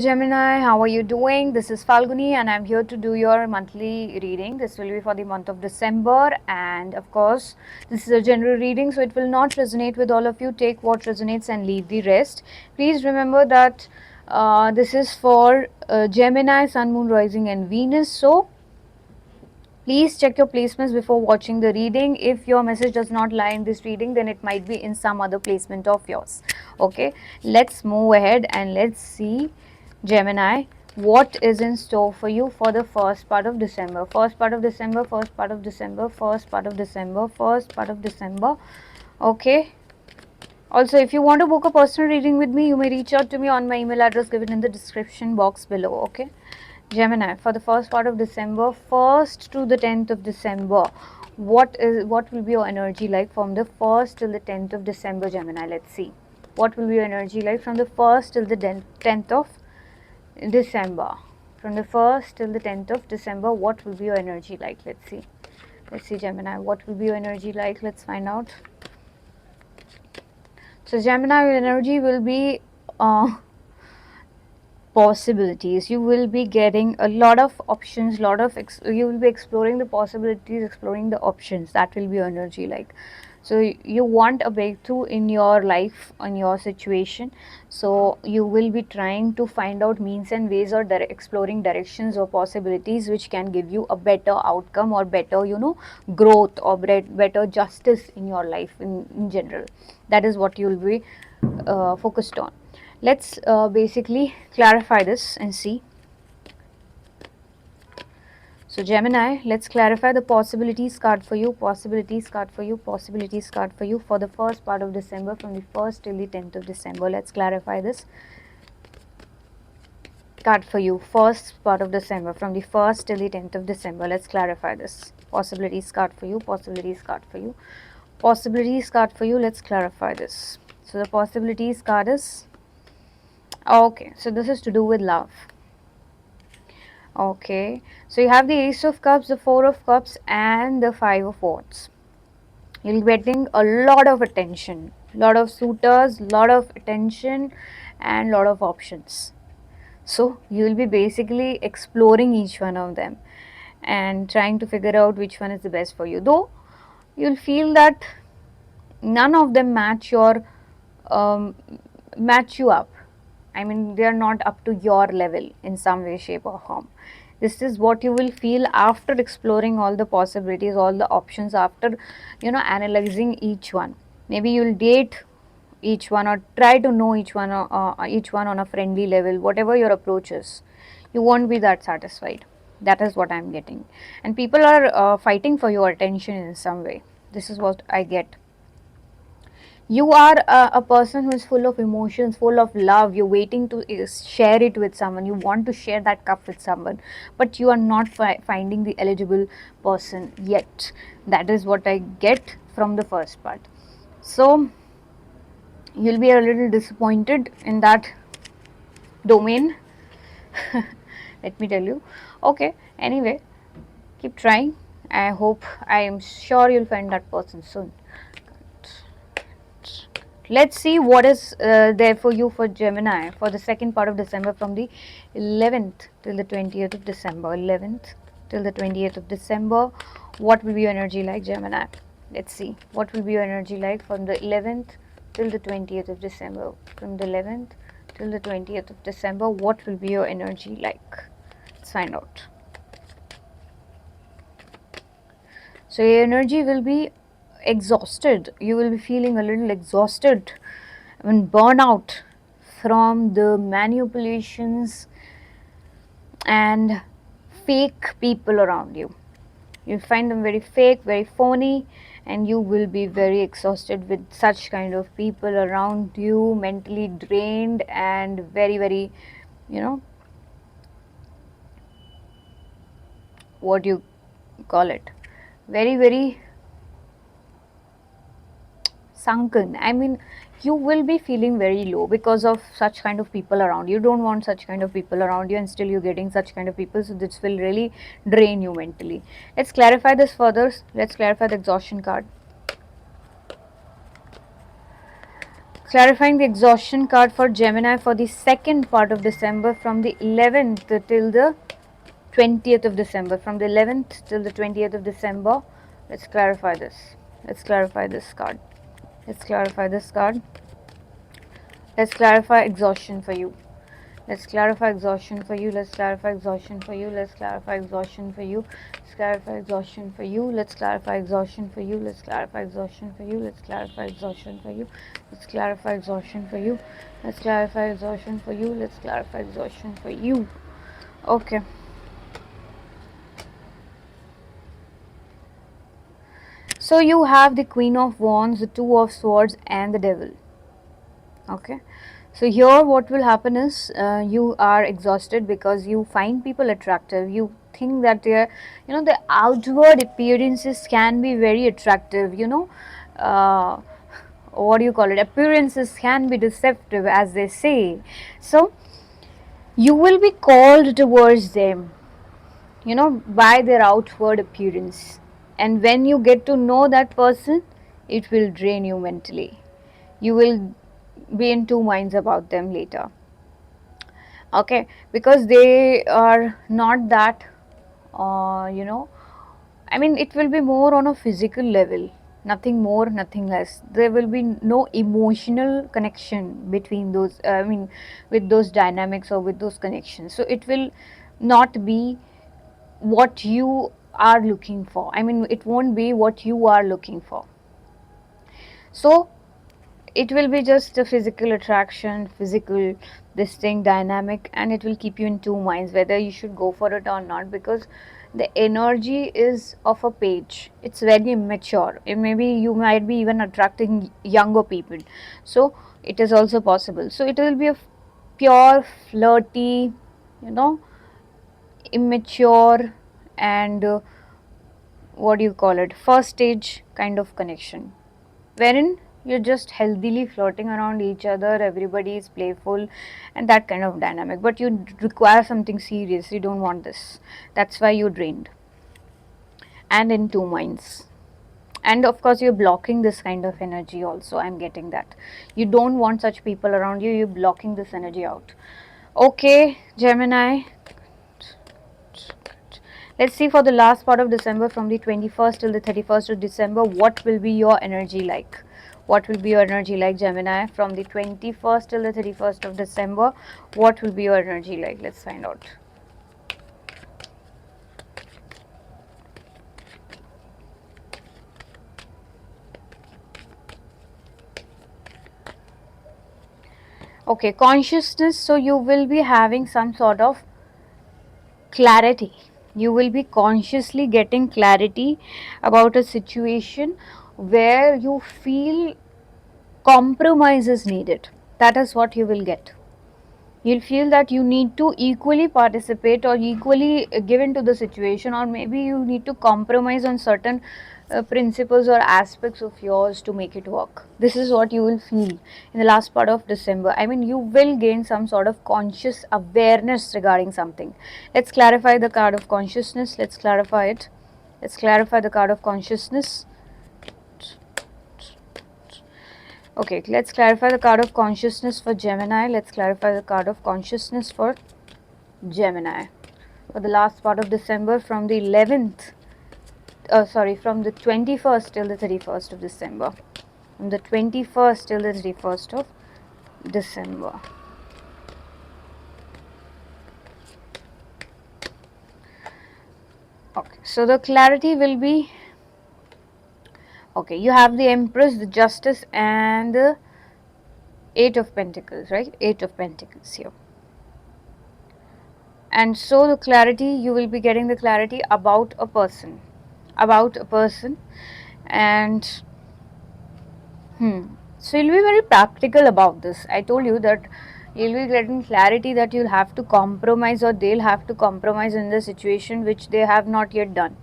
Gemini, how are you doing? This is Falguni and I'm here to do your monthly reading. This will be for the month of December, and of course, this is a general reading, so it will not resonate with all of you. Take what resonates and leave the rest. Please remember that this is for Gemini, Sun, Moon, Rising, and Venus. So, please check your placements before watching the reading. If your message does not lie in this reading, then it might be in some other placement of yours. Okay, let's move ahead and let's see, Gemini, what is in store for you for the first part of December. First part of December, first part of December, first part of December, first part of December. Okay. Also, if you want to book a personal reading with me, you may reach out to me on my email address given in the description box below. Okay. Gemini, for the first part of December, 1st to the 10th of December, what will be your energy like from the 1st till the 10th of December, Gemini? Let's see. What will be your energy like from the 1st till the 10th of December? From the 1st till the 10th of December, what will be your energy like? Let's see. Let's see, Gemini, what will be your energy like? Let's find out. So, Gemini, your energy will be possibilities. You will be getting a lot of options, you will be exploring the possibilities, exploring the options. That will be your energy like. So you want a breakthrough in your life, in your situation, so you will be trying to find out means and ways, or exploring directions or possibilities which can give you a better outcome, or better, growth, or better justice in your life in general. That is what you will be focused on. Let's basically clarify this and see. So Gemini, let's clarify the possibilities card for you, possibilities card for you, possibilities card for you for the first part of December, from the 1st till the 10th of December. Let's clarify this card for you, first part of December, from the 1st till the 10th of December. Let's clarify this possibilities card for you, possibilities card for you, possibilities card for you. Let's clarify this. So the possibilities card is, okay, so this is to do with love. Okay, so you have the Ace of Cups, the Four of Cups, and the Five of Wands. You'll be getting a lot of attention, lot of suitors, lot of attention, and lot of options. So you will be basically exploring each one of them and trying to figure out which one is the best for you. Though you'll feel that none of them um, match you up. I mean, they are not up to your level in some way, shape, or form. This is what you will feel after exploring all the possibilities, all the options, after analyzing each one. Maybe you'll date each one, or try to know each one on a friendly level. Whatever your approach is, you won't be that satisfied. That is what I'm getting, and people are fighting for your attention in some way. This is what I get. You are a person who is full of emotions, full of love. You're waiting to share it with someone. You want to share that cup with someone, but you are not finding the eligible person yet. That is what I get from the first part. So you'll be a little disappointed in that domain. Let me tell you. Okay, anyway, keep trying. I am sure you'll find that person soon. Let's see what is there for you for Gemini for the second part of December, from the 11th till the 20th of December. 11th till the 20th of December. What will be your energy like, Gemini? Let's see. What will be your energy like from the 11th till the 20th of December? From the 11th till the 20th of December, what will be your energy like? Let's find out. So your energy will be exhausted. You will be feeling a little exhausted, I mean burnout from the manipulations and fake people around you. You find them very fake, very phony, and you will be very exhausted with such kind of people around you, mentally drained and very, very, you know, what do you call it? Very, very sunken. I mean, you will be feeling very low because of such kind of people around you. Don't want such kind of people around you, and still you're getting such kind of people, so this will really drain you mentally. Let's clarify this further. Let's clarify the exhaustion card. Clarifying the exhaustion card for Gemini for the second part of December from the 11th till the 20th of December. From the 11th till the 20th of December. Let's clarify this. Let's clarify this card. Let's clarify this card. Let's clarify exhaustion for you. Let's clarify exhaustion for you. Let's clarify exhaustion for you. Let's clarify exhaustion for you. Let's clarify exhaustion for you. Let's clarify exhaustion for you. Let's clarify exhaustion for you. Let's clarify exhaustion for you. Let's clarify exhaustion for you. Let's clarify exhaustion for you. Let's clarify exhaustion for you. Okay. So you have the Queen of Wands, the Two of Swords, and the Devil. Okay. So here what will happen is you are exhausted because you find people attractive. You think that their, the outward appearances can be very attractive. What do you call it? Appearances can be deceptive, as they say. So you will be called towards them, by their outward appearance. And when you get to know that person, it will drain you mentally. You will be in two minds about them later. Okay, because they are not that, I mean, it will be more on a physical level, nothing more, nothing less. There will be no emotional connection between those, with those dynamics or with those connections. So it will not be what you are looking for. I mean, it won't be what you are looking for. So it will be just a physical attraction, physical this thing dynamic, and it will keep you in two minds whether you should go for it or not, because the energy is of a page. It's very immature. Maybe you might be even attracting younger people, so it is also possible. So it will be a pure flirty, immature, and what do you call it, first stage kind of connection, wherein you're just healthily flirting around each other, everybody is playful, and that kind of dynamic. But you require something serious, you don't want this. That's why you're drained and in two minds. And of course, you're blocking this kind of energy also. I'm getting that. You don't want such people around you, you're blocking this energy out. Okay, Gemini. Let's see for the last part of December from the 21st till the 31st of December, what will be your energy like? What will be your energy like, Gemini? From the 21st till the 31st of December, what will be your energy like? Let's find out. Okay, consciousness. So you will be having some sort of clarity. You will be consciously getting clarity about a situation where you feel compromise is needed. That is what you will get. You'll feel that you need to equally participate or equally give into the situation, or maybe you need to compromise on certain principles or aspects of yours to make it work. This is what you will feel in the last part of December. I mean, you will gain some sort of conscious awareness regarding something. Let's clarify the card of consciousness. Let's clarify it. Let's clarify the card of consciousness. Okay, let's clarify the card of consciousness for Gemini. Let's clarify the card of consciousness for Gemini for the last part of December from the 11th, from the 21st till the 31st of December. From the 21st till the 31st of December. Okay, so the clarity will be, okay, you have the Empress, the Justice, and the Eight of Pentacles, right? Eight of Pentacles here. And so the clarity, you will be getting the clarity about a person. And so you'll be very practical about this. I told you that you'll be getting clarity that you'll have to compromise, or they'll have to compromise in the situation which they have not yet done.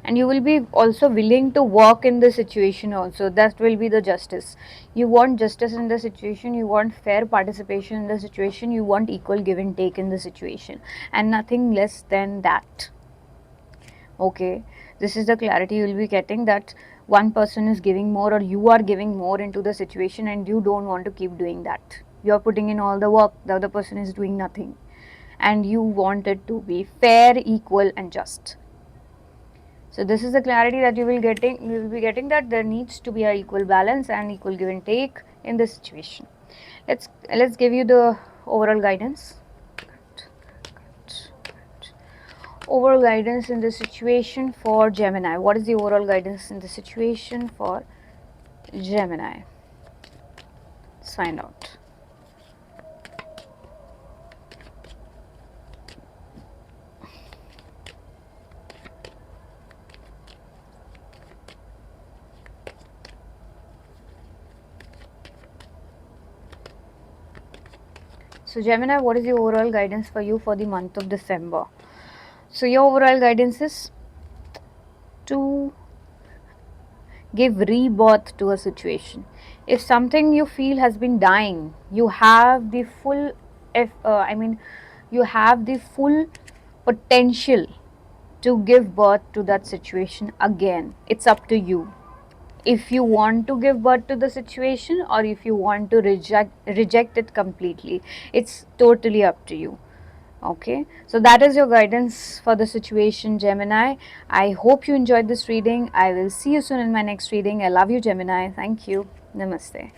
And you will be also willing to work in the situation also. That will be the justice. You want justice in the situation, you want fair participation in the situation, you want equal give and take in the situation, and nothing less than that. Okay, this is the clarity you will be getting, that one person is giving more or you are giving more into the situation and you don't want to keep doing that. You are putting in all the work, the other person is doing nothing, and you want it to be fair, equal, and just. So this is the clarity that you will be getting, that there needs to be a equal balance and equal give and take in this situation. Let's give you the overall guidance. Overall guidance in this situation for Gemini. What is the overall guidance in this situation for Gemini? Let's find out. So Gemini, what is the overall guidance for you for the month of December? So your overall guidance is to give rebirth to a situation. If something you feel has been dying, you have the full, if I mean, you have the full potential to give birth to that situation again. It's up to you. If you want to give birth to the situation or if you want to reject it completely, it's totally up to you. Okay, so that is your guidance for the situation, Gemini. I hope you enjoyed this reading. I will see you soon in my next reading. I love you, Gemini. Thank you. Namaste.